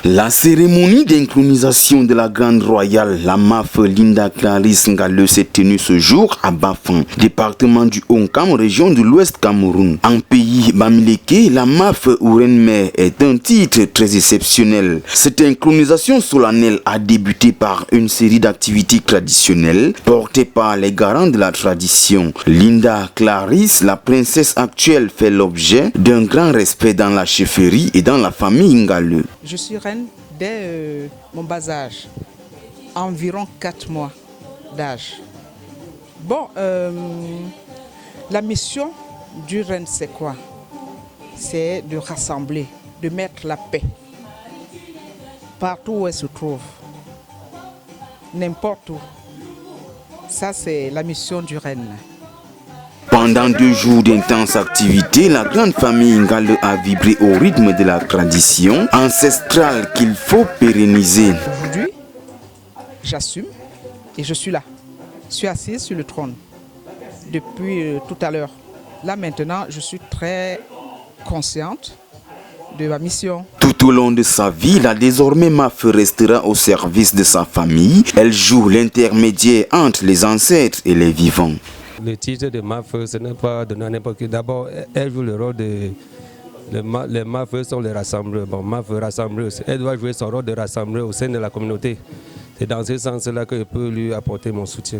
La cérémonie d'intronisation de la Grande Royale, la MAF Linda Clarisse Ngale, s'est tenue ce jour à Bafang, département du Haut-Kam, région de l'Ouest Cameroun. En pays Bamileke, la MAF ou Reine-Mère est un titre très exceptionnel. Cette intronisation solennelle a débuté par une série d'activités traditionnelles portées par les garants de la tradition. Linda Clarisse, la princesse actuelle, fait l'objet d'un grand respect dans la chefferie et dans la famille Ngale. Je suis reine dès mon bas âge, environ 4 mois d'âge. Bon, la mission du reine, c'est quoi? C'est de rassembler, de mettre la paix partout où elle se trouve, n'importe où. Ça, c'est la mission du reine. Pendant 2 jours d'intenses activités, la grande famille Ngale a vibré au rythme de la tradition ancestrale qu'il faut pérenniser. Aujourd'hui, j'assume et je suis là. Je suis assise sur le trône depuis tout à l'heure. Là maintenant, je suis très consciente de ma mission. Tout au long de sa vie, la désormais MAF restera au service de sa famille. Elle joue l'intermédiaire entre les ancêtres et les vivants. Le titre de MAF, ce n'est pas donné à n'importe qui. D'abord, elle joue le rôle de... Les MAF sont les rassembleurs. Bon, MAF rassembleuse. Elle doit jouer son rôle de rassembleur au sein de la communauté. C'est dans ce sens-là que je peux lui apporter mon soutien.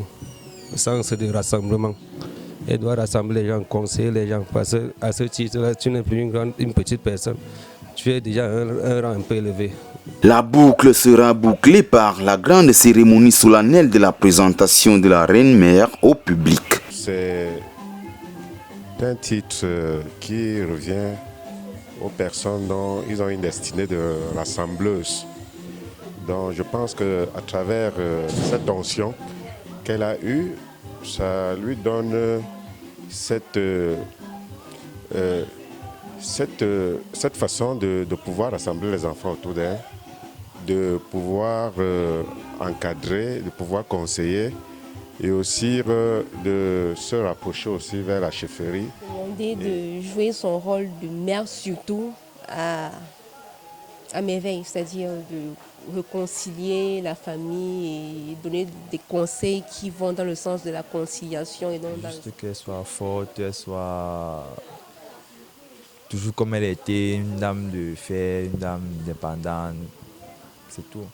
Le sens de rassemblement. Elle doit rassembler les gens, conseiller les gens. Parce qu'à ce titre-là, tu n'es plus une petite personne. Tu es déjà un rang un peu élevé. La boucle sera bouclée par la grande cérémonie solennelle de la présentation de la Reine-Mère au public. C'est un titre qui revient aux personnes dont ils ont une destinée de rassembleuse. Donc je pense qu'à travers cette onction qu'elle a eue, ça lui donne cette façon de pouvoir rassembler les enfants autour d'elle, de pouvoir encadrer, de pouvoir conseiller et aussi de se rapprocher aussi vers la chefferie. Demander de jouer son rôle de mère surtout à merveille, c'est-à-dire de réconcilier la famille et donner des conseils qui vont dans le sens de la conciliation. Et donc juste qu'elle soit forte, qu'elle soit toujours comme elle était, une dame de fer, une dame indépendante, c'est tout.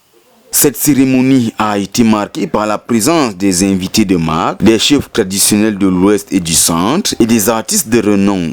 Cette cérémonie a été marquée par la présence des invités de marque, des chefs traditionnels de l'Ouest et du Centre et des artistes de renom.